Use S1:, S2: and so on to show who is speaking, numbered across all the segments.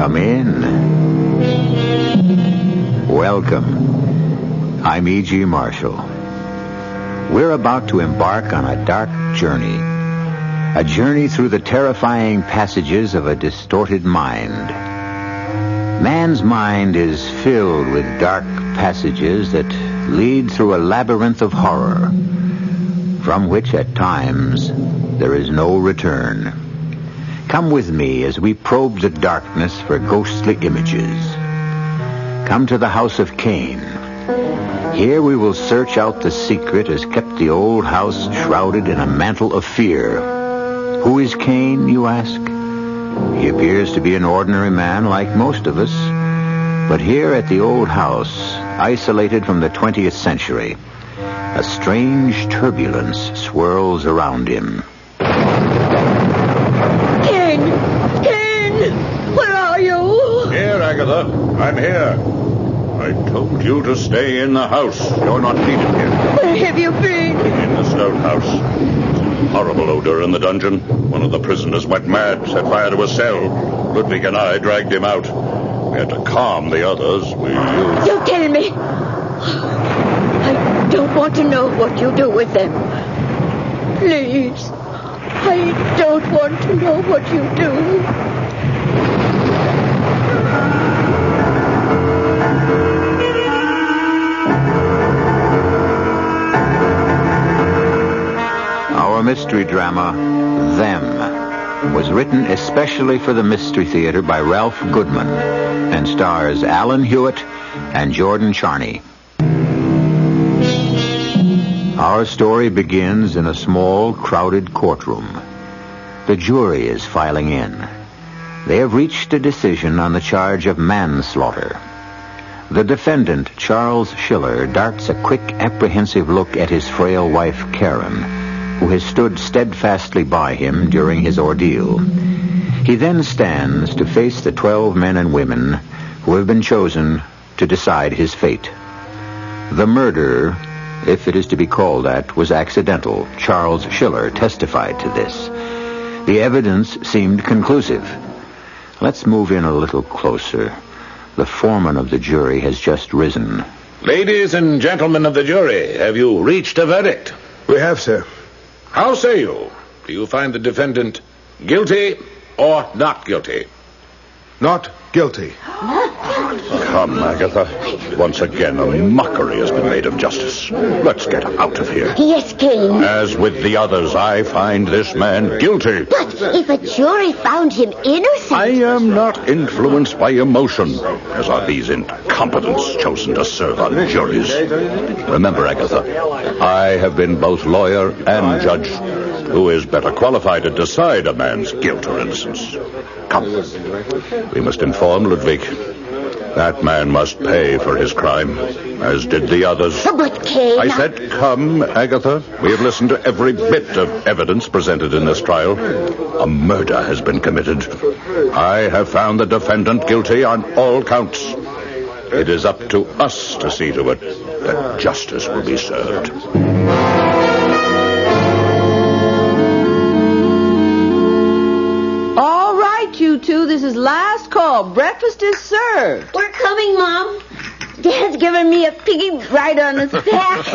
S1: Come in. Welcome. I'm E.G. Marshall. We're about to embark on a dark journey. A journey through the terrifying passages of a distorted mind. Man's mind is filled with dark passages that lead through a labyrinth of horror, from which at times there is no return. Come with me as we probe the darkness for ghostly images. Come to the house of Cain. Here we will search out the secret has kept the old house shrouded in a mantle of fear. Who is Cain, you ask? He appears to be an ordinary man like most of us. But here at the old house, isolated from the 20th century, a strange turbulence swirls around him.
S2: Cain! Cain! Where are you?
S3: Here, Agatha. I'm here. I told you to stay in the house. You're not needed here.
S2: Where have you been?
S3: In the stone house. Horrible odor in the dungeon. One of the prisoners went mad, set fire to a cell. Ludwig and I dragged him out. We had to calm the others.
S2: You tell me. I don't want to know what you do with them. Please. I don't want to know what you do.
S1: Our mystery drama, Them, was written especially for the Mystery Theater by Ralph Goodman and stars Alan Hewitt and Jordan Charney. Our story begins in a small, crowded courtroom. The jury is filing in. They have reached a decision on the charge of manslaughter. The defendant, Charles Schiller, darts a quick, apprehensive look at his frail wife, Karen, who has stood steadfastly by him during his ordeal. He then stands to face the 12 men and women who have been chosen to decide his fate. The murder, if it is to be called that, was accidental. Charles Schiller testified to this. The evidence seemed conclusive. Let's move in a little closer. The foreman of the jury has just risen.
S4: Ladies and gentlemen of the jury, have you reached a verdict?
S5: We have, sir.
S4: How say you? Do you find the defendant guilty or not guilty?
S5: Not guilty.
S3: Come, Agatha. Once again, a mockery has been made of justice. Let's get out of here.
S2: Yes, Cain.
S3: As with the others, I find this man guilty.
S2: But if a jury found him innocent...
S3: I am not influenced by emotion, as are these incompetents chosen to serve on juries. Remember, Agatha, I have been both lawyer and judge. Who is better qualified to decide a man's guilt or innocence? Come. We must inform Ludwig. That man must pay for his crime, as did the others.
S2: But, Cain...
S3: I said come, Agatha. We have listened to every bit of evidence presented in this trial. A murder has been committed. I have found the defendant guilty on all counts. It is up to us to see to it that justice will be served.
S6: You two, this is last call. Breakfast is served.
S2: We're coming, Mom. Dad's giving me a piggy ride on his back.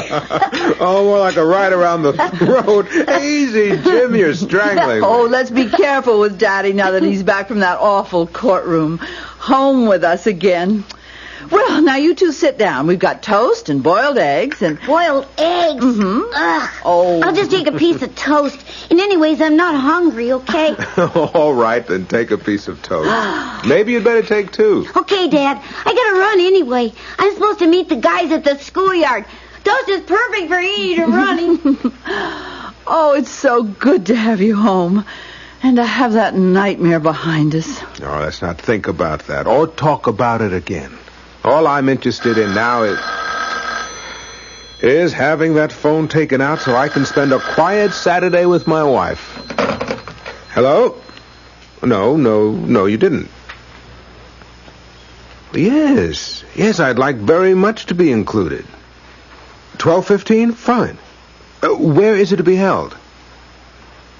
S5: Oh, more like a ride around the throat. Easy, Jim, you're strangling.
S6: Oh, let's be careful with Daddy now that he's back from that awful courtroom. Home with us again. Well, now you two sit down. We've got toast and boiled eggs and...
S2: Boiled eggs?
S6: Mm-hmm.
S2: Ugh.
S6: Oh.
S2: I'll just take a piece of toast. And anyways, I'm not hungry, okay?
S5: All right, then take a piece of toast. Maybe you'd better take two.
S2: Okay, Dad. I gotta run anyway. I'm supposed to meet the guys at the schoolyard. Toast is perfect for eating and running.
S6: Oh, it's so good to have you home. And to have that nightmare behind us.
S5: Oh, let's not think about that or talk about it again. All I'm interested in now is having that phone taken out so I can spend a quiet Saturday with my wife. Hello? No, you didn't. Yes, I'd like very much to be included. 12:15? Fine. Where is it to be held?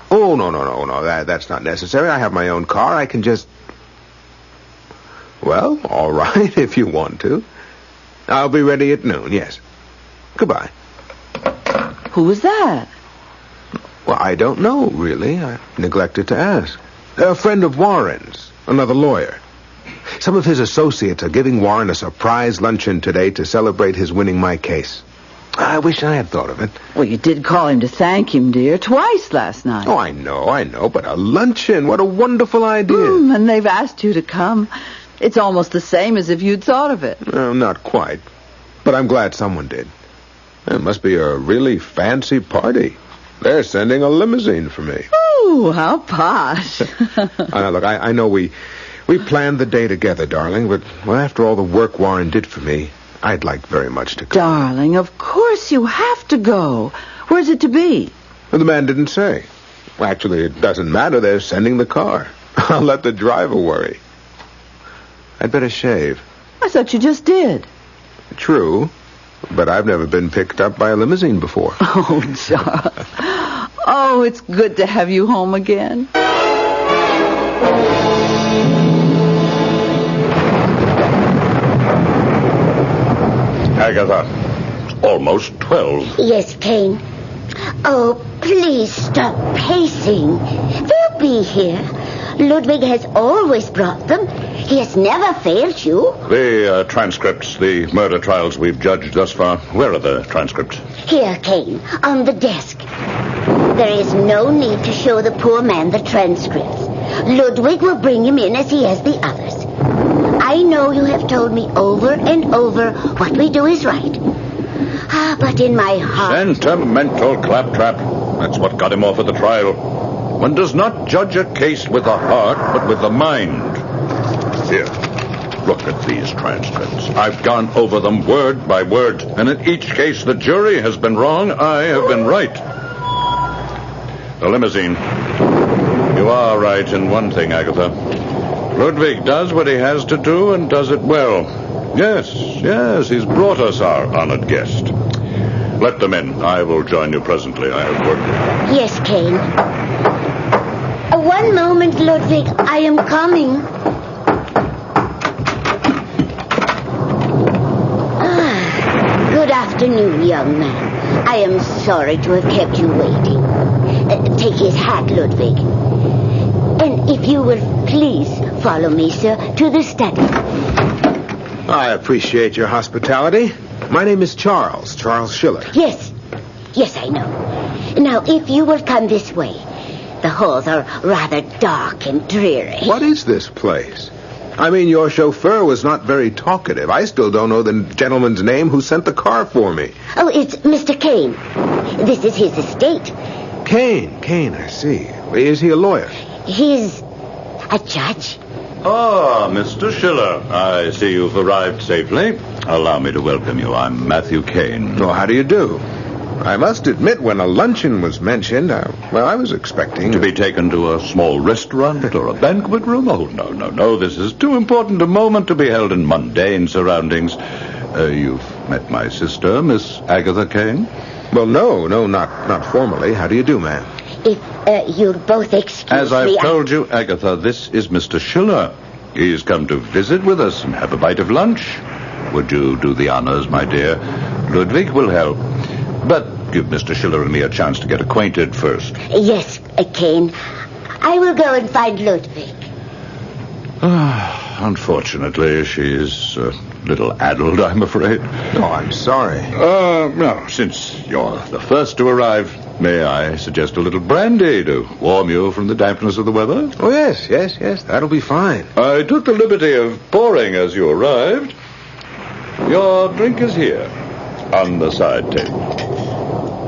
S5: Oh, no, that's not necessary. I have my own car. I can just... Well, all right, if you want to. I'll be ready at noon, yes. Goodbye.
S6: Who was that?
S5: Well, I don't know, really. I neglected to ask. A friend of Warren's, another lawyer. Some of his associates are giving Warren a surprise luncheon today to celebrate his winning my case. I wish I had thought of it.
S6: Well, you did call him to thank him, dear, twice last night.
S5: Oh, I know, but a luncheon, what a wonderful idea.
S6: And they've asked you to come. It's almost the same as if you'd thought of it.
S5: Not quite, but I'm glad someone did. It must be a really fancy party. They're sending a limousine for me.
S6: Ooh, how posh.
S5: Look, I know we planned the day together, darling, but after all the work Warren did for me, I'd like very much to go.
S6: Darling, of course you have to go. Where's it to be?
S5: Well, the man didn't say. Well, actually, it doesn't matter. They're sending the car. I'll let the driver worry. I'd better shave.
S6: I thought you just did.
S5: True, but I've never been picked up by a limousine before.
S6: Oh, Charles. Oh, it's good to have you home again.
S3: Agatha, almost 12.
S7: Yes, Kane. Oh, please stop pacing. They'll be here. Ludwig has always brought them. He has never failed you.
S3: The transcripts, the murder trials we've judged thus far, where are the transcripts?
S7: Here, Kane, on the desk. There is no need to show the poor man the transcripts. Ludwig will bring him in as he has the others. I know you have told me over and over what we do is right. But in my heart...
S3: Sentimental claptrap. That's what got him off at the trial. One does not judge a case with the heart, but with the mind. Here, look at these transcripts. I've gone over them word by word, and in each case the jury has been wrong, I have been right. The limousine. You are right in one thing, Agatha. Ludwig does what he has to do and does it well. Yes, he's brought us our honored guest. Let them in. I will join you presently. I have work.
S7: Yes, Kane. One moment, Ludwig. I am coming. Good afternoon, young man. I am sorry to have kept you waiting. Take his hat, Ludwig. And if you will please follow me, sir, to the study.
S5: I appreciate your hospitality. My name is Charles Schiller.
S7: Yes, I know. Now, if you will come this way. The halls are rather dark and dreary.
S5: What is this place? I mean, your chauffeur was not very talkative. I still don't know the gentleman's name who sent the car for me.
S7: Oh, it's Mr. Kane. This is his estate.
S5: Kane, I see. Is he a lawyer?
S7: He's a judge.
S3: Ah, Mr. Schiller. I see you've arrived safely. Allow me to welcome you. I'm Matthew Kane.
S5: Well, how do you do? I must admit, when a luncheon was mentioned, I was expecting...
S3: To be taken to a small restaurant or a banquet room? Oh, no. This is too important a moment to be held in mundane surroundings. You've met my sister, Miss Agatha Kane?
S5: Well, no, not formally. How do you do, ma'am?
S7: If you'll both excuse me...
S3: As I've told you, Agatha, this is Mr. Schiller. He's come to visit with us and have a bite of lunch. Would you do the honors, my dear? Ludwig will help. But give Mr. Schiller and me a chance to get acquainted first.
S7: Yes, Kane. I will go and find Ludwig.
S3: Unfortunately, she is a little addled, I'm afraid.
S5: Oh, I'm sorry.
S3: No, since you're the first to arrive, may I suggest a little brandy to warm you from the dampness of the weather?
S5: Oh, yes. That'll be fine.
S3: I took the liberty of pouring as you arrived. Your drink is here, on the side table.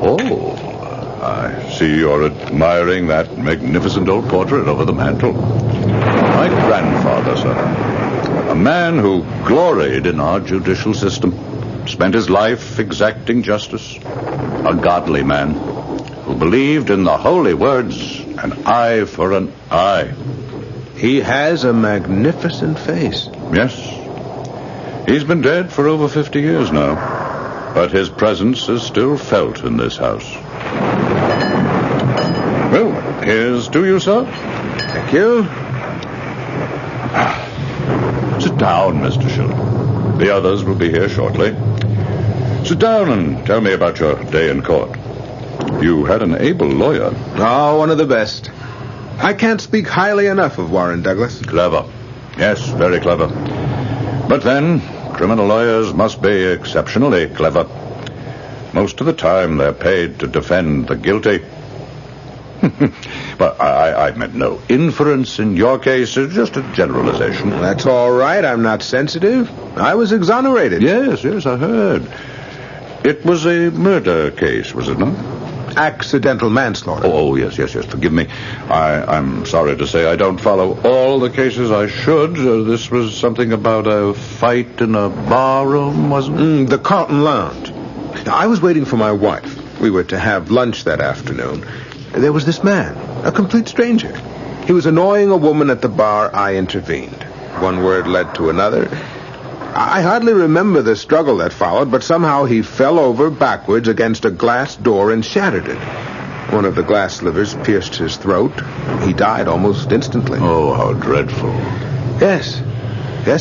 S3: Oh, I see you're admiring that magnificent old portrait over the mantel. My grandfather, sir. A man who gloried in our judicial system. Spent his life exacting justice. A godly man who believed in the holy words, an eye for an eye.
S5: He has a magnificent face.
S3: Yes. He's been dead for over 50 years now. But his presence is still felt in this house. Well, here's to you, sir.
S5: Thank you.
S3: Sit down, Mr. Schiller. The others will be here shortly. Sit down and tell me about your day in court. You had an able lawyer.
S5: Oh, one of the best. I can't speak highly enough of Warren Douglas.
S3: Clever. Yes, very clever. But then, criminal lawyers must be exceptionally clever. Most of the time, they're paid to defend the guilty. But I meant no inference in your case. It's just a generalization.
S5: That's all right. I'm not sensitive. I was exonerated.
S3: Yes, I heard. It was a murder case, was it not?
S5: Accidental manslaughter.
S3: Oh, yes. Forgive me. I'm sorry to say I don't follow all the cases I should. This was something about a fight in a barroom, wasn't it?
S5: The Carlton Lounge. Now, I was waiting for my wife. We were to have lunch that afternoon. There was this man, a complete stranger. He was annoying a woman at the bar. I intervened. One word led to another. I hardly remember the struggle that followed, but somehow he fell over backwards against a glass door and shattered it. One of the glass slivers pierced his throat. He died almost instantly.
S3: Oh, how dreadful.
S5: Yes,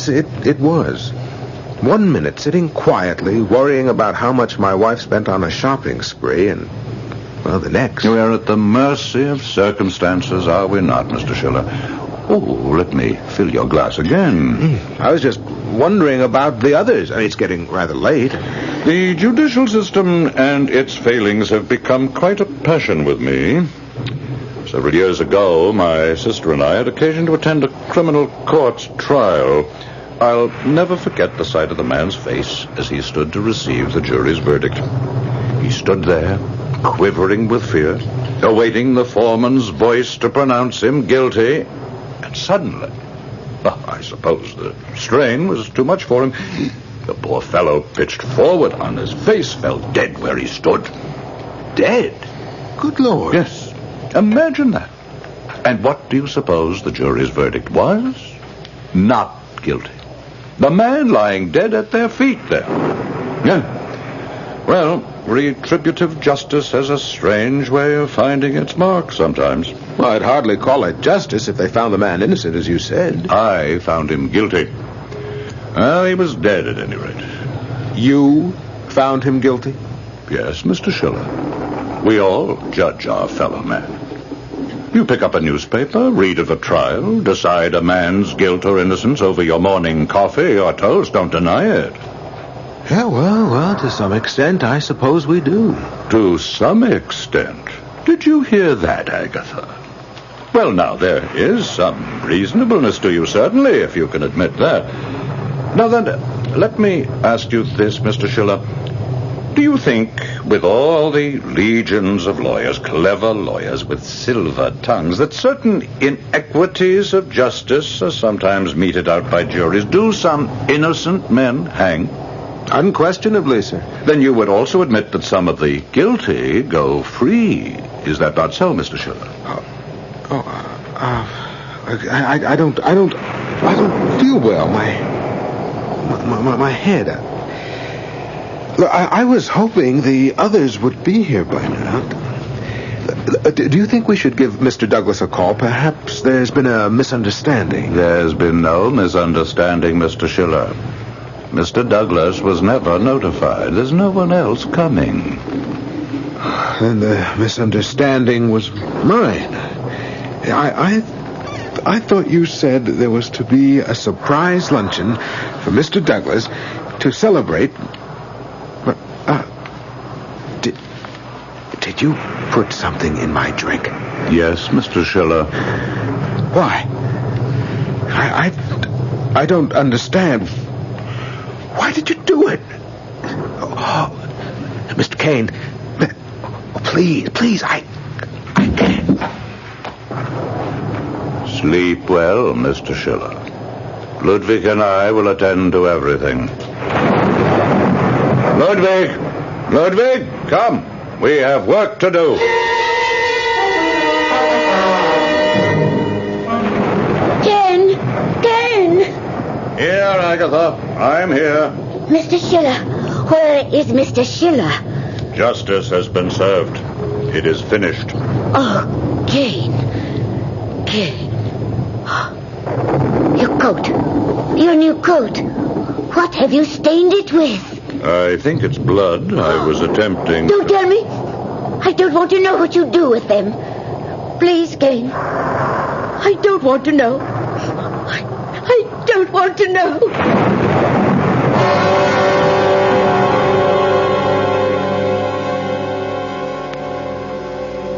S5: it was. 1 minute sitting quietly, worrying about how much my wife spent on a shopping spree, and, well, the next.
S3: We are at the mercy of circumstances, are we not, Mr. Schiller? Oh, let me fill your glass again.
S5: I was just wondering about the others. I mean, it's getting rather late.
S3: The judicial system and its failings have become quite a passion with me. Several years ago, my sister and I had occasion to attend a criminal court trial. I'll never forget the sight of the man's face as he stood to receive the jury's verdict. He stood there, quivering with fear, awaiting the foreman's voice to pronounce him guilty. And suddenly, I suppose the strain was too much for him. The poor fellow pitched forward on his face, fell dead where he stood. Dead?
S5: Good Lord.
S3: Yes. Imagine that. And what do you suppose the jury's verdict was? Not guilty. The man lying dead at their feet there. Yeah. Well, retributive justice has a strange way of finding its mark sometimes.
S5: Well, I'd hardly call it justice if they found the man innocent, as you said.
S3: I found him guilty. Well, he was dead at any rate.
S5: You found him guilty?
S3: Yes, Mr. Schiller. We all judge our fellow man. You pick up a newspaper, read of a trial, decide a man's guilt or innocence over your morning coffee or toast. Don't deny it.
S5: Yeah, well, to some extent, I suppose we do.
S3: To some extent? Did you hear that, Agatha? Well, now, there is some reasonableness to you, certainly, if you can admit that. Now then, let me ask you this, Mr. Schiller. Do you think, with all the legions of lawyers, clever lawyers with silver tongues, that certain inequities of justice are sometimes meted out by juries? Do some innocent men hang?
S5: Unquestionably, sir.
S3: Then you would also admit that some of the guilty go free. Is that not so, Mr. Schiller?
S5: I don't feel well. My head. Look, I was hoping the others would be here by now. Do you think we should give Mr. Douglas a call? Perhaps there's been a misunderstanding.
S3: There's been no misunderstanding, Mr. Schiller. Mr. Douglas was never notified. There's no one else coming.
S5: Then the misunderstanding was mine. I thought you said there was to be a surprise luncheon for Mr. Douglas to celebrate. But, did you put something in my drink?
S3: Yes, Mr. Schiller.
S5: Why? I don't understand. Why did you do it? Oh, Mr. Kane, please, I can't.
S3: Sleep well, Mr. Schiller. Ludwig and I will attend to everything. Ludwig, come. We have work to do.
S7: Ken!
S3: Here, Agatha. I'm here.
S7: Mr. Schiller. Where is Mr. Schiller?
S3: Justice has been served. It is finished.
S7: Oh, Kane. Your coat. Your new coat. What have you stained it with?
S3: I think it's blood. I was attempting...
S7: Don't tell me. I don't want to know what you do with them. Please, Kane. I don't want to know. I don't want to know.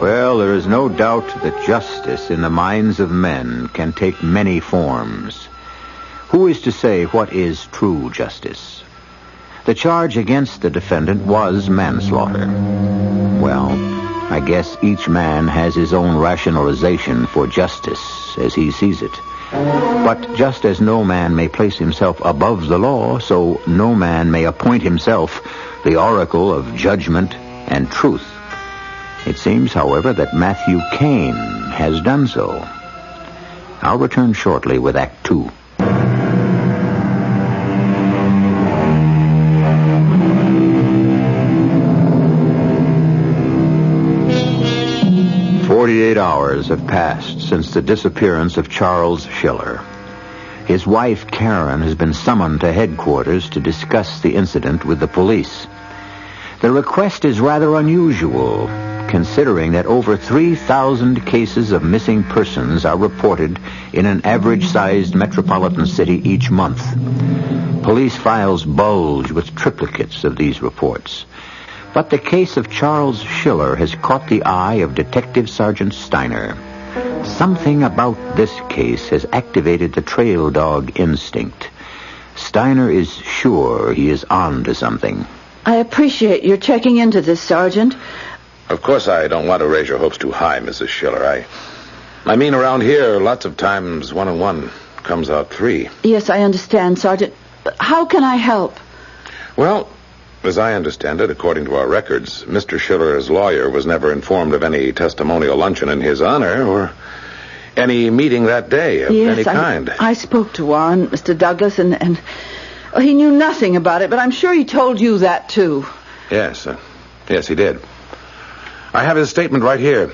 S1: Well, there is no doubt that justice in the minds of men can take many forms. Who is to say what is true justice? The charge against the defendant was manslaughter. Well, I guess each man has his own rationalization for justice as he sees it. But just as no man may place himself above the law, so no man may appoint himself the oracle of judgment and truth. It seems, however, that Matthew Kane has done so. I'll return shortly with Act 2. "48 hours have passed since the disappearance of Charles Schiller. His wife, Karen, has been summoned to headquarters to discuss the incident with the police. The request is rather unusual, considering that over 3,000 cases of missing persons are reported in an average-sized metropolitan city each month. Police files bulge with triplicates of these reports. But the case of Charles Schiller has caught the eye of Detective Sergeant Steiner. Something about this case has activated the trail dog instinct. Steiner is sure he is on to something.
S6: I appreciate your checking into this, Sergeant.
S4: Of course, I don't want to raise your hopes too high, Mrs. Schiller. I mean, around here, lots of times 1 and 1 comes out 3.
S6: Yes, I understand, Sergeant. But how can I help?
S4: Well, as I understand it, according to our records, Mr. Schiller's lawyer was never informed of any testimonial luncheon in his honor or any meeting that day of any kind.
S6: I spoke to Warren, Mr. Douglas, and he knew nothing about it, but I'm sure he told you that, too.
S4: Yes, yes, he did. I have his statement right here.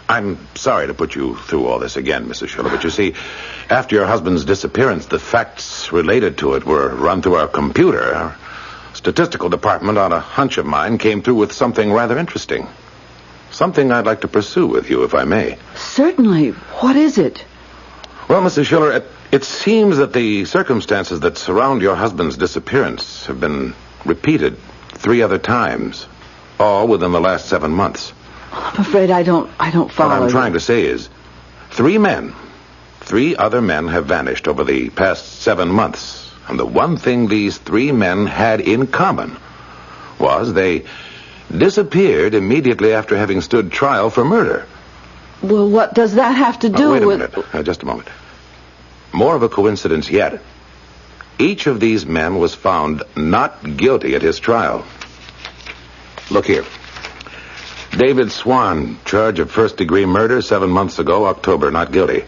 S4: I'm sorry to put you through all this again, Mrs. Schiller, but you see, after your husband's disappearance, the facts related to it were run through our computer. Our statistical department, on a hunch of mine, came through with something rather interesting. Something I'd like to pursue with you, if I may.
S6: Certainly. What is it?
S4: Well, Mrs. Schiller, it seems that the circumstances that surround your husband's disappearance have been repeated 3 other times, all within the last 7 months.
S6: I'm afraid I don't follow.
S4: What I'm trying to say is, 3 other men have vanished over the past 7 months. And the one thing these 3 men had in common was they disappeared immediately after having stood trial for murder.
S6: Well, what does that have to do
S4: with...
S6: Wait
S4: a minute. Just a moment. More of a coincidence yet. Each of these men was found not guilty at his trial. Look here. David Swan, charge of first-degree murder 7 months ago, October, not guilty.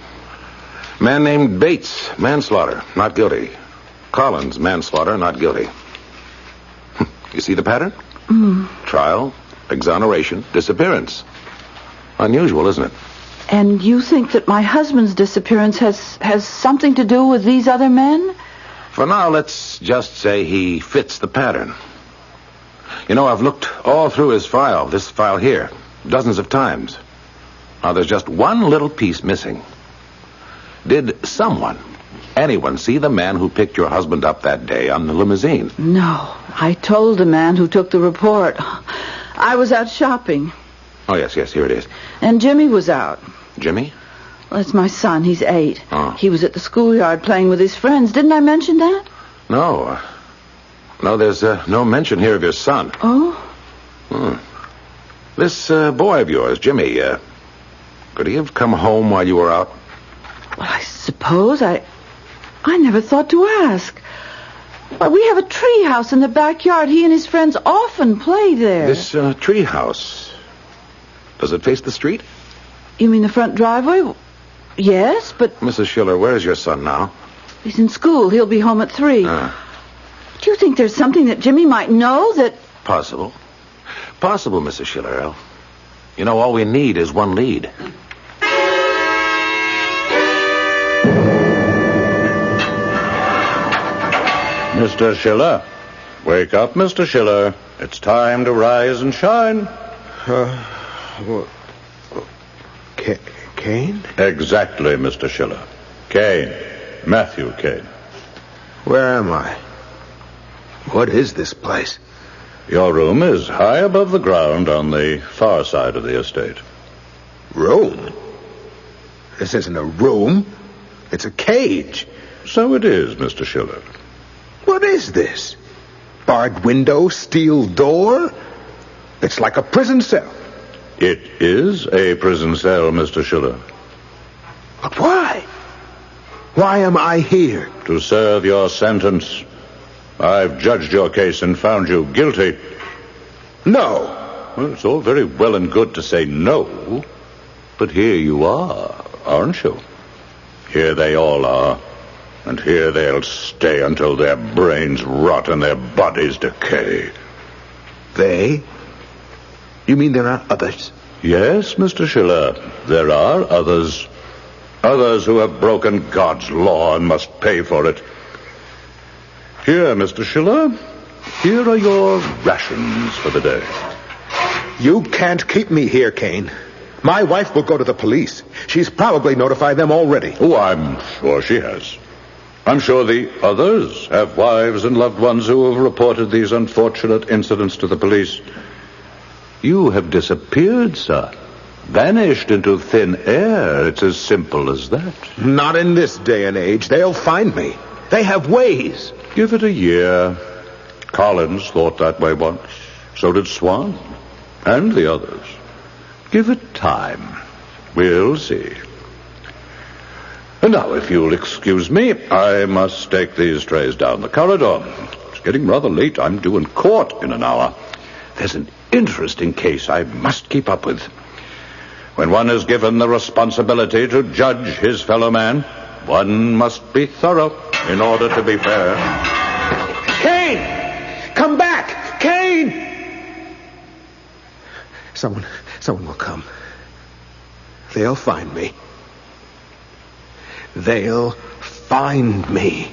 S4: Man named Bates, manslaughter, not guilty. Collins, manslaughter, not guilty. You see the pattern? Trial, exoneration, disappearance. Unusual, isn't it?
S6: And you think that my husband's disappearance has something to do with these other men?
S4: For now, let's just say he fits the pattern. You know, I've looked all through his file, this file here, dozens of times. Now, there's just one little piece missing. Did anyone see the man who picked your husband up that day on the limousine?
S6: No. I told the man who took the report. I was out shopping.
S4: Oh, yes, here it is.
S6: And Jimmy was out.
S4: Jimmy?
S6: Well, it's my son. He's 8.
S4: Oh.
S6: He was at the schoolyard playing with his friends. Didn't I mention that?
S4: No. No, there's no mention here of your son.
S6: Oh?
S4: This boy of yours, Jimmy, could he have come home while you were out?
S6: Well, I suppose. I never thought to ask. Well, we have a tree house in the backyard. He and his friends often play there.
S4: This tree house, does it face the street?
S6: You mean the front driveway? Yes, but...
S4: Mrs. Schiller, where is your son now?
S6: He's in school. He'll be home at 3. Do you think there's something that Jimmy might know that...
S4: Possible, Mrs. Schiller. You know, all we need is one lead.
S3: Mr. Schiller. Wake up, Mr. Schiller. It's time to rise and shine.
S5: Kane?
S3: Exactly, Mr. Schiller. Kane. Matthew Kane.
S5: Where am I? What is this place?
S3: Your room is high above the ground on the far side of the estate.
S5: Room? This isn't a room. It's a cage.
S3: So it is, Mr. Schiller.
S5: What is this? Barred window, steel door? It's like a prison cell.
S3: It is a prison cell, Mr. Schiller.
S5: But why? Why am I here?
S3: To serve your sentence. I've judged your case and found you guilty.
S5: No.
S3: Well, it's all very well and good to say no, but here you are, aren't you? Here they all are, and here they'll stay until their brains rot and their bodies decay.
S5: They? You mean there are others?
S3: Yes, Mr. Schiller, there are others. Others who have broken God's law and must pay for it. Here, Mr. Schiller, here are your rations for the day.
S5: You can't keep me here, Kane. My wife will go to the police. She's probably notified them already.
S3: Oh, I'm sure she has. I'm sure the others have wives and loved ones who have reported these unfortunate incidents to the police. You have disappeared, sir. Vanished into thin air. It's as simple as that.
S5: Not in this day and age. They'll find me. They have ways.
S3: Give it a year. Collins thought that way once. So did Swan. And the others. Give it time. We'll see. And now, if you'll excuse me, I must take these trays down the corridor. It's getting rather late. I'm due in court in an hour. There's an interesting case I must keep up with. When one is given the responsibility to judge his fellow man, one must be thorough in order to be fair.
S5: Kane! Come back! Kane! Someone will come. They'll find me. They'll find me.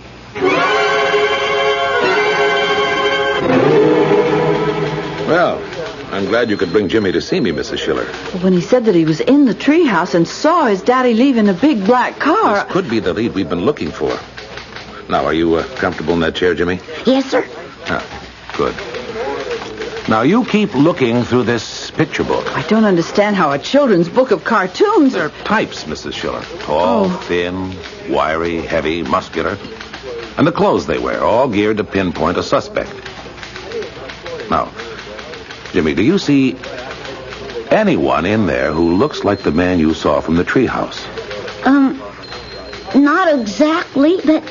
S4: Well, I'm glad you could bring Jimmy to see me, Mrs. Schiller.
S6: When he said that he was in the treehouse and saw his daddy leave in a big black car...
S4: This could be the lead we've been looking for. Now, are you comfortable in that chair, Jimmy?
S7: Yes, sir.
S4: Good. Now, you keep looking through this picture book.
S6: I don't understand how a children's book of cartoons...
S4: They're types, Mrs. Schiller. Tall, thin, wiry, heavy, muscular. And the clothes they wear, all geared to pinpoint a suspect. Now, Jimmy, do you see anyone in there who looks like the man you saw from the treehouse?
S7: Not exactly, but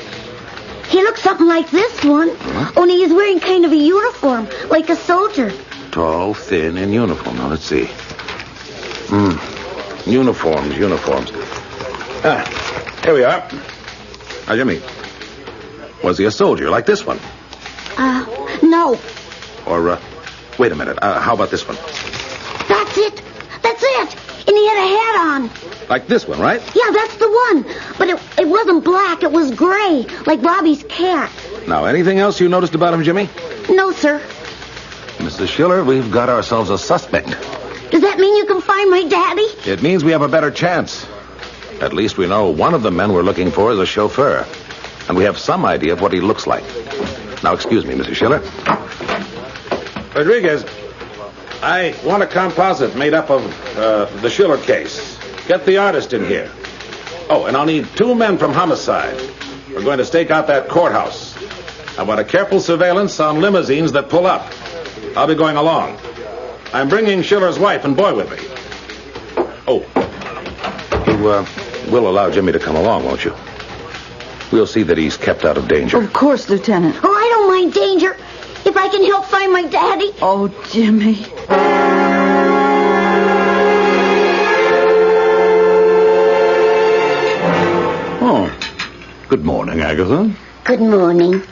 S7: he looks something like this one.
S4: Huh?
S7: Only he's wearing kind of a uniform, like a soldier.
S4: Tall, thin, in uniform. Now, let's see. Uniforms. Here we are. Now, Jimmy, was he a soldier like this one?
S7: No.
S4: Or, wait a minute. How about this one?
S7: That's it. And he had a hat on.
S4: Like this one, right?
S7: Yeah, that's the one. But it wasn't black. It was gray, like Bobby's cat.
S4: Now, anything else you noticed about him, Jimmy?
S7: No, sir.
S4: Mrs. Schiller, we've got ourselves a suspect.
S7: Does that mean you can find my daddy?
S4: It means we have a better chance. At least we know one of the men we're looking for is a chauffeur. And we have some idea of what he looks like. Now, excuse me, Mrs. Schiller.
S8: Rodriguez, I want a composite made up of the Schiller case. Get the artist in here. Oh, and I'll need 2 men from homicide. We're going to stake out that courthouse. I want a careful surveillance on limousines that pull up. I'll be going along. I'm bringing Schiller's wife and boy with me. Oh.
S4: You will allow Jimmy to come along, won't you? We'll see that he's kept out of danger.
S6: Of course, Lieutenant.
S7: Oh, I don't mind danger. If I can help find my daddy.
S6: Oh, Jimmy.
S3: Oh, good morning, Agatha.
S7: Good morning.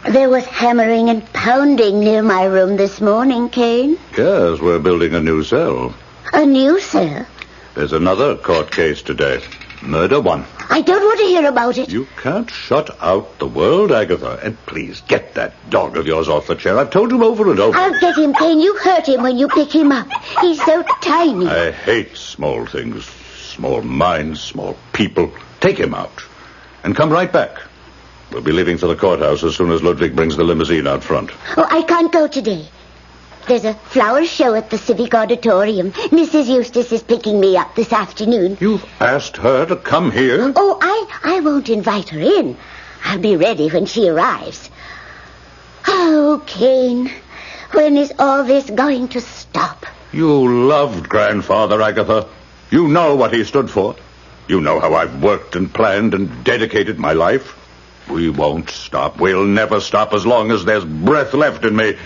S7: There was hammering and pounding near my room this morning, Kane.
S3: Yes, we're building a new cell.
S7: A new cell?
S3: There's another court case today. Murder one.
S7: I don't want to hear about it.
S3: You can't shut out the world, Agatha. And please, get that dog of yours off the chair. I've told you over and over.
S7: I'll get him, Kane. You hurt him when you pick him up. He's so tiny.
S3: I hate small things. Small minds, small people. Take him out. And come right back. We'll be leaving for the courthouse as soon as Ludwig brings the limousine out front.
S7: Oh, I can't go today. There's a flower show at the Civic Auditorium. Mrs. Eustace is picking me up this afternoon.
S3: You've asked her to come here?
S7: Oh, I won't invite her in. I'll be ready when she arrives. Oh, Kane, when is all this going to stop?
S3: You loved Grandfather, Agatha. You know what he stood for. You know how I've worked and planned and dedicated my life. We won't stop. We'll never stop as long as there's breath left in me.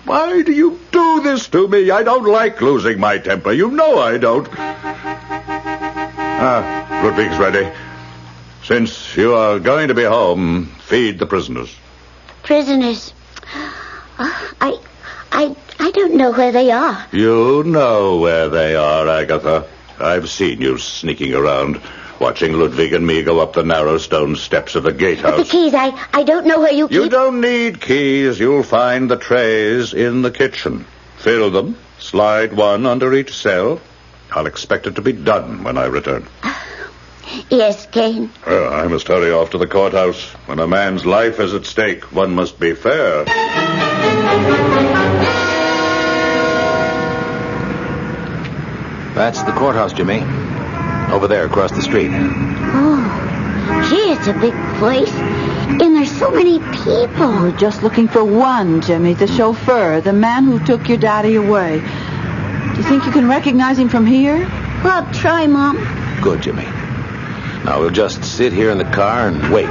S3: Why do you do this to me? I don't like losing my temper. You know I don't. Ludwig's ready. Since you are going to be home, feed the prisoners.
S7: Prisoners? I don't know where they are.
S3: You know where they are, Agatha. I've seen you sneaking around, watching Ludwig and me go up the narrow stone steps of the gatehouse.
S7: But the keys, I don't know where you keep...
S3: You don't need keys. You'll find the trays in the kitchen. Fill them. Slide one under each cell. I'll expect it to be done when I return.
S7: Yes, Kane.
S3: Well, I must hurry off to the courthouse. When a man's life is at stake, one must be fair.
S1: That's the courthouse, Jimmy. Over there, across the street.
S7: Oh, gee, it's a big place. And there's so many people.
S6: We're just looking for one, Jimmy, the chauffeur, the man who took your daddy away. Do you think you can recognize him from here?
S7: Well, try, Mom.
S1: Good, Jimmy. Now, we'll just sit here in the car and wait.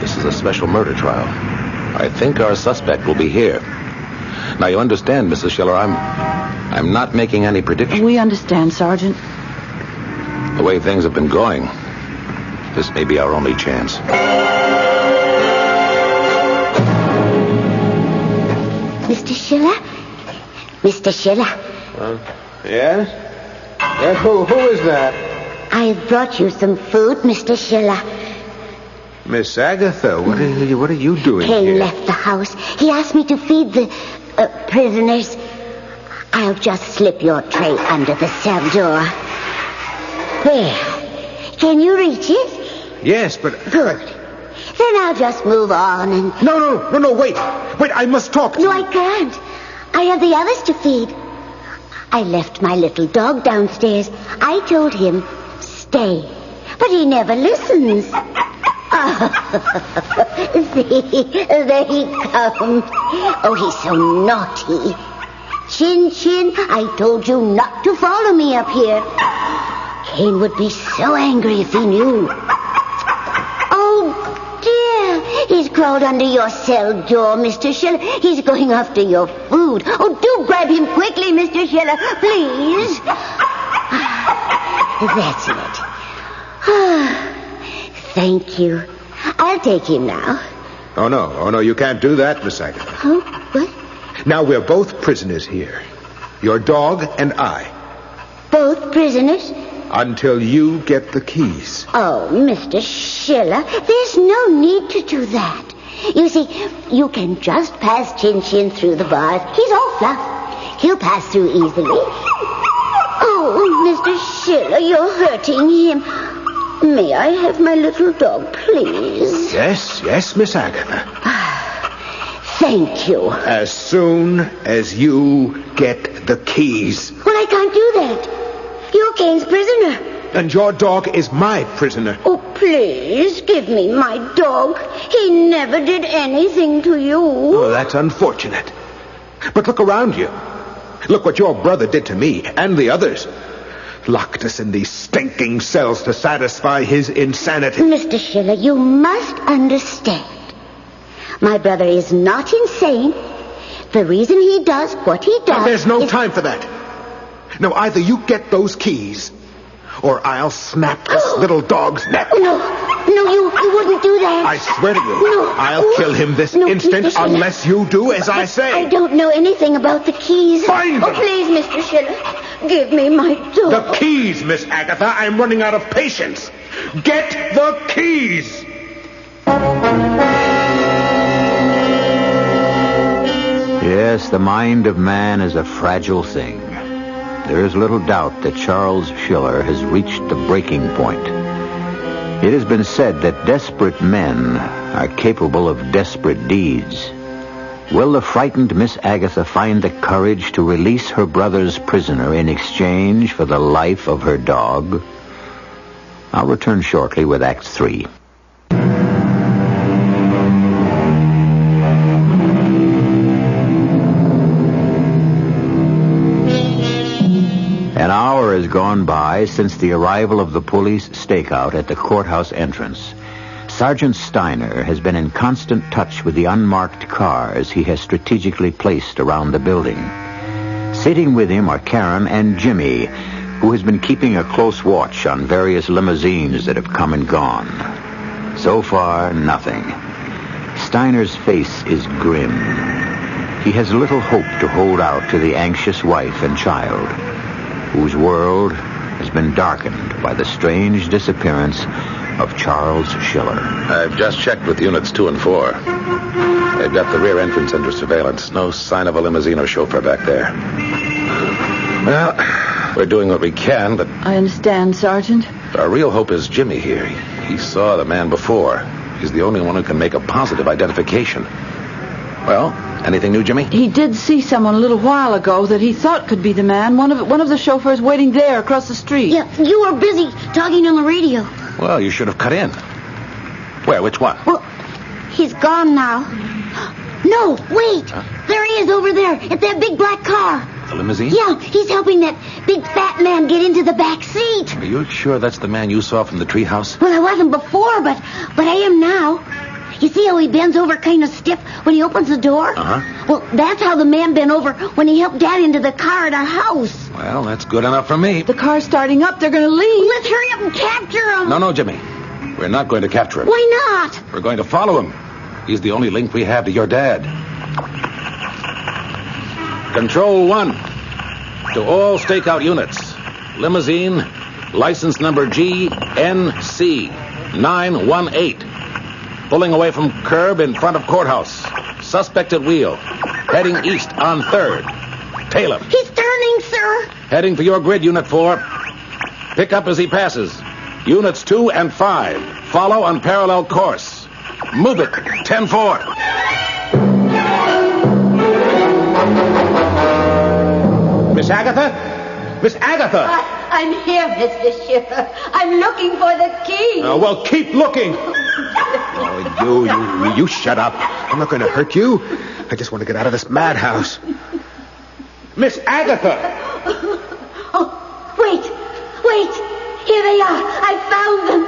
S1: This is a special murder trial. I think our suspect will be here. Now, you understand, Mrs. Schiller, I'm not making any predictions.
S6: We understand, Sergeant.
S1: The way things have been going, this may be our only chance.
S7: Mr. Schiller? Mr. Schiller?
S5: Yes? Yes, who is that?
S7: I've brought you some food, Mr. Schiller.
S5: Miss Agatha, what are you doing
S7: Kane
S5: here?
S7: left the house. He asked me to feed the prisoners. I'll just slip your tray under the cell door. There. Can you reach it?
S5: Yes, but...
S7: Good. Then I'll just move on and...
S5: No, wait. Wait, I must talk to
S7: No,
S5: you.
S7: I can't. I have the others to feed. I left my little dog downstairs. I told him, stay. But he never listens. See, there he comes. Oh, he's so naughty. Chin Chin, I told you not to follow me up here. Kane would be so angry if he knew. Oh, dear. He's crawled under your cell door, Mr. Schiller. He's going after your food. Oh, do grab him quickly, Mr. Schiller, please. That's it. Thank you. I'll take him now.
S5: Oh, no, you can't do that, Miss Agatha.
S7: Oh, what?
S5: Now, we're both prisoners here. Your dog and I.
S7: Both prisoners?
S5: Until you get the keys.
S7: Oh, Mr. Schiller, there's no need to do that. You see, you can just pass Chin Chin through the bars. He's all fluff. He'll pass through easily. Oh, Mr. Schiller, you're hurting him. May I have my little dog, please?
S5: Yes, Miss Agatha.
S7: Thank you.
S5: As soon as you get the keys.
S7: Well, I can't do that. You're Kane's prisoner.
S5: And your dog is my prisoner.
S7: Oh, please, give me my dog. He never did anything to you.
S5: Oh, that's unfortunate. But look around you. Look what your brother did to me and the others. Locked us in these stinking cells to satisfy his insanity.
S7: Mr. Schiller, you must understand. My brother is not insane. The reason he does what he does...
S5: Now, there's no time for that. Now, either you get those keys, or I'll snap this little dog's neck.
S7: No, you wouldn't do that.
S5: I swear to you,
S7: No.
S5: I'll kill him this instant
S7: Mr. Schiller.
S5: unless you do as I say.
S7: I don't know anything about the keys.
S5: Find them.
S7: Oh, please, Mr. Schiller. Give me my dog.
S5: The keys, Miss Agatha. I'm running out of patience. Get the keys!
S1: Yes, the mind of man is a fragile thing. There is little doubt that Charles Schiller has reached the breaking point. It has been said that desperate men are capable of desperate deeds. Will the frightened Miss Agatha find the courage to release her brother's prisoner in exchange for the life of her dog? I'll return shortly with Act 3. An hour has gone by since the arrival of the police stakeout at the courthouse entrance. Sergeant Steiner has been in constant touch with the unmarked cars he has strategically placed around the building. Sitting with him are Karen and Jimmy, who has been keeping a close watch on various limousines that have come and gone. So far, nothing. Steiner's face is grim. He has little hope to hold out to the anxious wife and child, whose world has been darkened by the strange disappearance of Charles Schiller.
S4: I've just checked with units 2 and 4. They've got the rear entrance under surveillance. No sign of a limousine or chauffeur back there. Well, we're doing what we can, but
S6: I understand, Sergeant.
S4: our real hope is Jimmy here. He saw the man before. He's the only one who can make a positive identification. Well, anything new, Jimmy?
S6: He did see someone a little while ago that he thought could be the man. One of the chauffeurs waiting there across the street.
S7: Yeah, you were busy talking on the radio.
S4: Well, you should have cut in. Where? Which one?
S7: Well, he's gone now. No, wait. There he is over there at that big black car.
S4: The limousine?
S7: Yeah, he's helping that big fat man get into the back seat.
S4: Are you sure that's the man you saw from the treehouse?
S7: Well, I wasn't before, but I am now. You see how he bends over kind of stiff when he opens the door?
S4: Uh-huh.
S7: Well, that's how the man bent over when he helped Dad into the car at our house.
S4: Well, that's good enough for me.
S6: The car's starting up. They're going to leave.
S7: Let's hurry up and capture him.
S4: No, Jimmy. We're not going to capture him.
S7: Why not?
S4: We're going to follow him. He's the only link we have to your dad. Control 1. To all stakeout units. Limousine, license number GNC 918. Pulling away from curb in front of courthouse. Suspect at wheel. Heading east on 3rd. Tail him.
S7: He's turning, sir.
S4: Heading for your grid, Unit 4. Pick up as he passes. Units 2 and 5. Follow on parallel course. Move it. 10-4.
S5: Miss Agatha? Miss Agatha!
S2: I'm here, Mr. Schiller. I'm looking for the key.
S5: Well, keep looking. Oh, you shut up. I'm not going to hurt you. I just want to get out of this madhouse. Miss Agatha!
S2: Oh, wait. Here they are. I found them.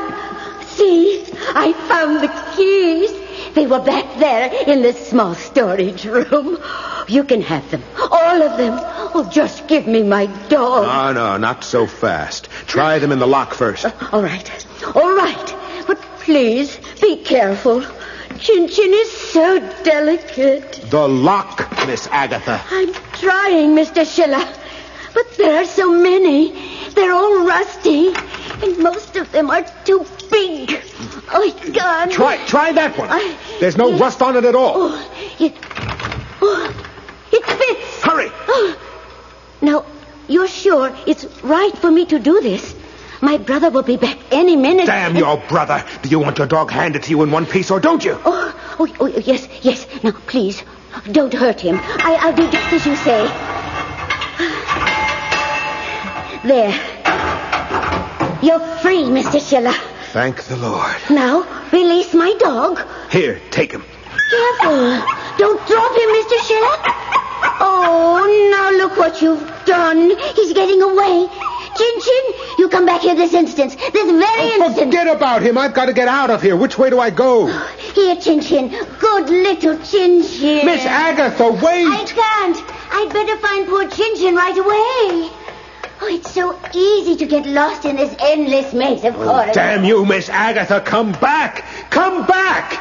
S2: See, I found the keys. They were back there in this small storage room. You can have them. All of them. Oh, just give me my dog.
S5: No, not so fast. Try them in the lock first.
S2: All right. But please, be careful. Chin Chin is so delicate.
S5: The lock, Miss Agatha.
S2: I'm trying, Mr. Schiller. But there are so many. They're all rusty. And most of them are too big. Oh, it's gone.
S5: Try that one. There's no rust on it at all.
S2: It fits.
S5: Hurry.
S7: Now, you're sure it's right for me to do this? My brother will be back any minute.
S5: Damn your brother. Do you want your dog handed to you in one piece or don't you?
S7: Oh, yes. Now, please, don't hurt him. I'll do just as you say. There. You're free, Mr. Schiller.
S5: Thank the Lord.
S7: Now, release my dog.
S5: Here, take him.
S7: Careful. Don't drop him, Mr. Schiller. Oh, now look what you've done. He's getting away. Chin Chin, you come back here this instant. This very instant.
S5: Forget about him. I've got to get out of here. Which way do I go?
S7: Here, Chin Chin. Good little Chin Chin.
S5: Miss Agatha, wait.
S7: I can't. I'd better find poor Chin Chin right away. Oh, it's so easy to get lost in this endless maze of corridors.
S5: Damn you, Miss Agatha. Come back. Come back.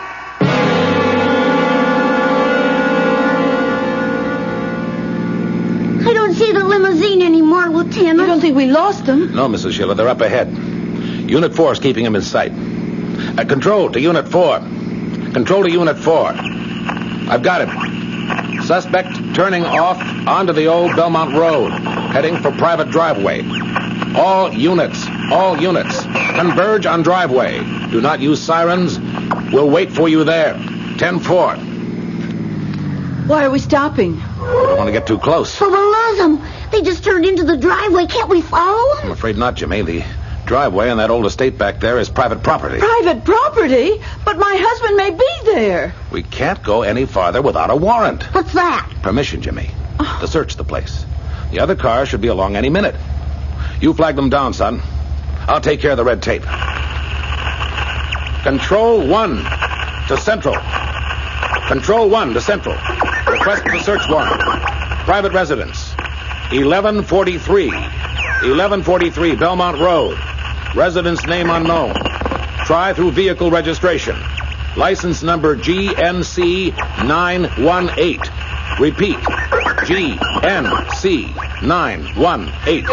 S7: I don't see the limousine anymore, Lieutenant.
S6: You don't think we lost them?
S8: No, Mrs. Schiller, they're up ahead. Unit 4 is keeping him in sight. Control to Unit 4. Control to Unit 4. I've got him. Suspect turning off onto the old Belmont Road, heading for private driveway. All units, converge on driveway. Do not use sirens. We'll wait for you there. 10-4.
S6: Why are we stopping?
S8: We don't want to get too close.
S7: But we'll lose them. They just turned into the driveway. Can't we follow?
S8: I'm afraid not, Jimmy. The driveway and that old estate back there is private property.
S6: Private property? But my husband may be there.
S8: We can't go any farther without a warrant.
S7: What's that?
S8: Permission, Jimmy, to search the place. The other car should be along any minute. You flag them down, son. I'll take care of the red tape. Control 1 to Central. Control 1 to Central. Request for search warrant. Private residence. 1143 Belmont Road. Residence name unknown. Try through vehicle registration. License number GNC 918. Repeat. GNC 918.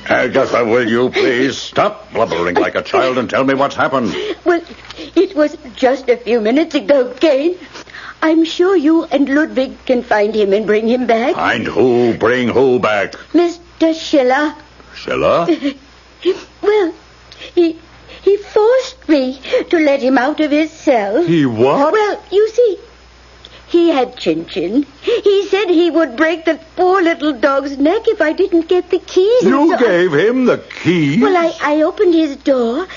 S3: Agatha, will you please stop blubbering like a child and tell me what's happened?
S2: Well, it was just a few minutes ago, Kane. I'm sure you and Ludwig can find him and bring him back.
S3: Find who? Bring who back?
S2: Mr. Schiller.
S3: Schiller?
S2: Well, he forced me to let him out of his cell.
S3: He what?
S2: Well, you see, he had Chin-Chin. He said he would break the poor little dog's neck if I didn't get the keys.
S3: You gave him the keys?
S2: Well, I opened his door,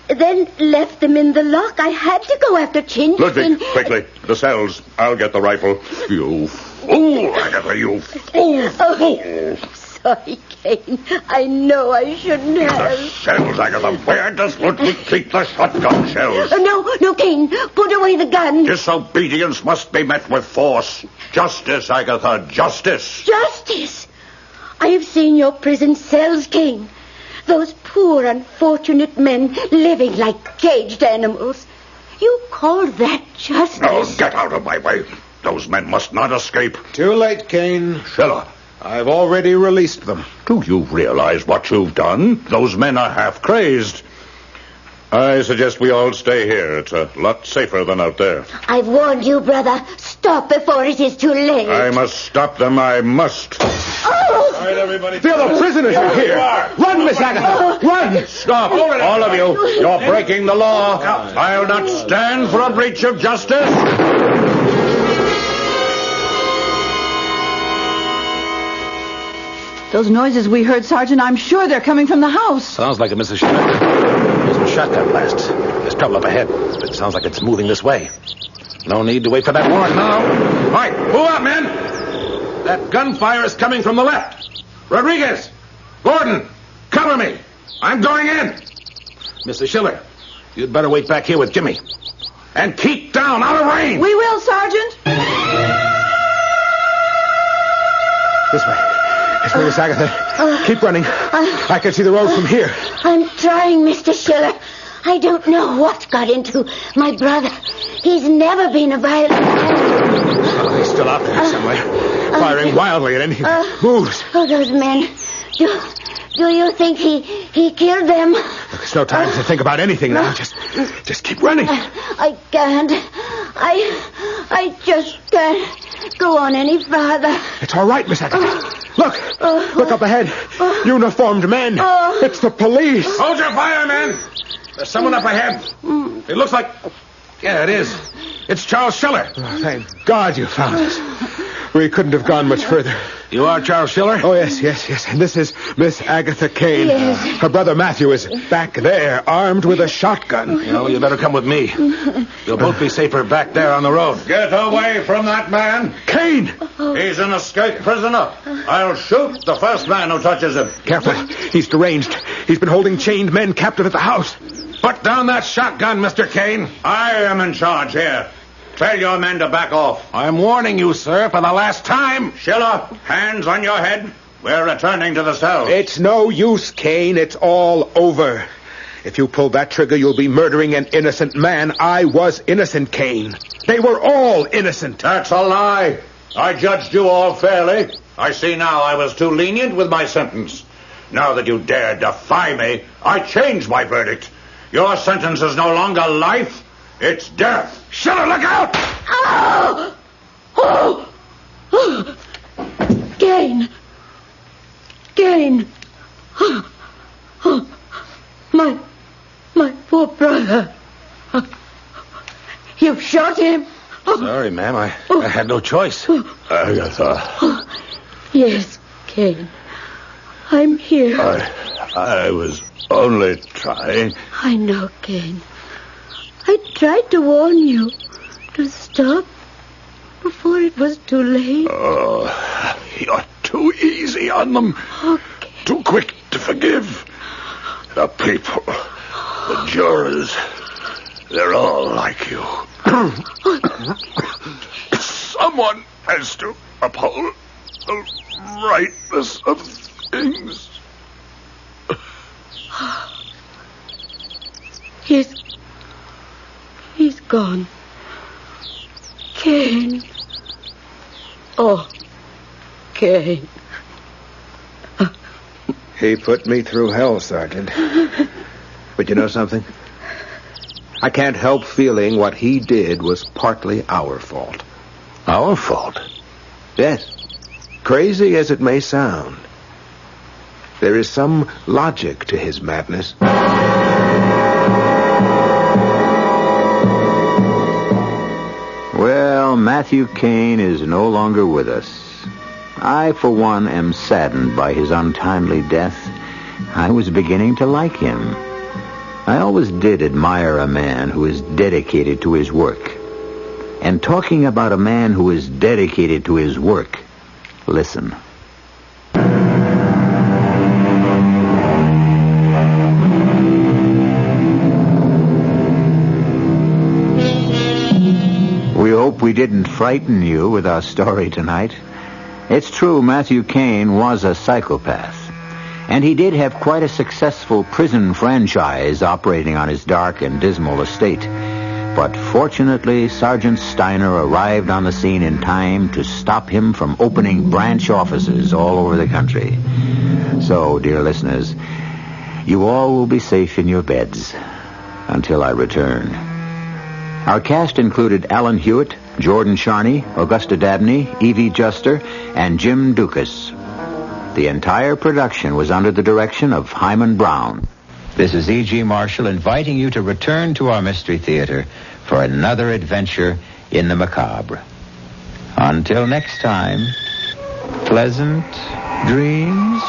S2: then left them in the lock. I had to go after Chin-Chin.
S3: Ludwig, quickly. The cells. I'll get the rifle. You fool, Agatha, you fool.
S2: Oh, sorry, Kane. I know I shouldn't
S3: The
S2: have.
S3: shells, Agatha. Where does Ludwig keep the shotgun shells?
S2: No, Kane. Put away the gun.
S3: Disobedience must be met with force. Justice, Agatha, justice.
S2: Justice. I have seen your prison cells, Kane. Those poor, unfortunate men living like caged animals. You call that justice?
S3: Now, get out of my way. Those men must not escape.
S5: Too late, Kane.
S3: Schiller,
S5: I've already released them.
S3: do you realize what you've done? Those men are half crazed. I suggest we all stay here. It's a lot safer than out there.
S7: I've warned you, brother. Stop before it is too late.
S3: I must stop them. I must.
S2: Oh!
S8: All right, everybody.
S5: The other prisoners are here. Run, Miss Agatha. Run.
S3: Stop, all of you. You're breaking the law. I'll not stand for a breach of justice.
S6: Those noises we heard, Sergeant, I'm sure they're coming from the house.
S8: Sounds like it, Mrs. Schiller. Those were shotgun blasts. There's trouble up ahead. It sounds like it's moving this way. No need to wait for that warrant now. All right, move out, men. That gunfire is coming from the left. Rodriguez, Gordon, cover me. I'm going in. Mrs. Schiller, you'd better wait back here with Jimmy. And keep down, out of range.
S6: We will, Sergeant.
S5: This way. This way, Miss Agatha. Keep running. I can see the road from here.
S7: I'm trying, Mr. Schiller. I don't know what got into my brother. He's never been a violent man.
S5: Oh, he's still out there somewhere, firing wildly at anything that moves.
S7: Oh, those men. Do you think he killed them?
S5: Look, there's no time to think about anything now. Just keep running.
S7: I can't. I just can't go on any farther.
S5: It's all right, Miss Agatha. Look up ahead. Uniformed men. It's the police.
S8: Hold your fire, men. There's someone up ahead. It looks like... Yeah, it is. It's Charles Schiller.
S5: Oh, thank God you found us. We couldn't have gone much further.
S8: You are Charles Schiller?
S5: Oh, yes. And this is Miss Agatha Kane.
S7: Yes.
S5: Her brother Matthew is back there, armed with a shotgun.
S8: You better come with me. You'll both be safer back there on the road.
S3: Get away from that man.
S5: Kane!
S3: He's an escaped prisoner. I'll shoot the first man who touches him.
S5: Careful. He's deranged. He's been holding chained men captive at the house.
S8: Put down that shotgun, Mr. Kane.
S3: I am in charge here. Tell your men to back off.
S8: I'm warning you, sir, for the last time.
S3: Schiller, hands on your head. We're returning to the cell.
S5: It's no use, Kane. It's all over. If you pull that trigger, you'll be murdering an innocent man. I was innocent, Kane. They were all innocent.
S3: That's a lie. I judged you all fairly. I see now I was too lenient with my sentence. Now that you dare defy me, I change my verdict. Your sentence is no longer life, it's death. Schiller, look out!
S2: Oh! Oh! Oh! Kane! Kane! Oh! Oh! My poor brother. You've shot him.
S8: Sorry, ma'am. I had no choice.
S3: Agatha.
S2: Yes, Kane. I'm here.
S3: I was only trying.
S2: I know, Kane. I tried to warn you to stop before it was too late.
S3: Oh, you're too easy on them.
S2: Okay.
S3: Too quick to forgive. The people, the jurors, they're all like you. Someone has to uphold the rightness of things.
S2: He's gone. Kane. Oh, Kane.
S5: He put me through hell, Sergeant. But you know something? I can't help feeling what he did was partly our fault.
S3: Our fault?
S5: Yes. Crazy as it may sound, there is some logic to his madness.
S1: Well, Matthew Kane is no longer with us. I, for one, am saddened by his untimely death. I was beginning to like him. I always did admire a man who is dedicated to his work. And talking about a man who is dedicated to his work, listen. We hope we didn't frighten you with our story tonight. It's true, Matthew Kane was a psychopath. And he did have quite a successful prison franchise operating on his dark and dismal estate. But fortunately, Sergeant Steiner arrived on the scene in time to stop him from opening branch offices all over the country. So, dear listeners, you all will be safe in your beds until I return. Our cast included Alan Hewitt, Jordan Charney, Augusta Dabney, Evie Juster, and Jim Dukas. The entire production was under the direction of Hyman Brown. This is E.G. Marshall inviting you to return to our Mystery Theater for another adventure in the macabre. Until next time, pleasant dreams.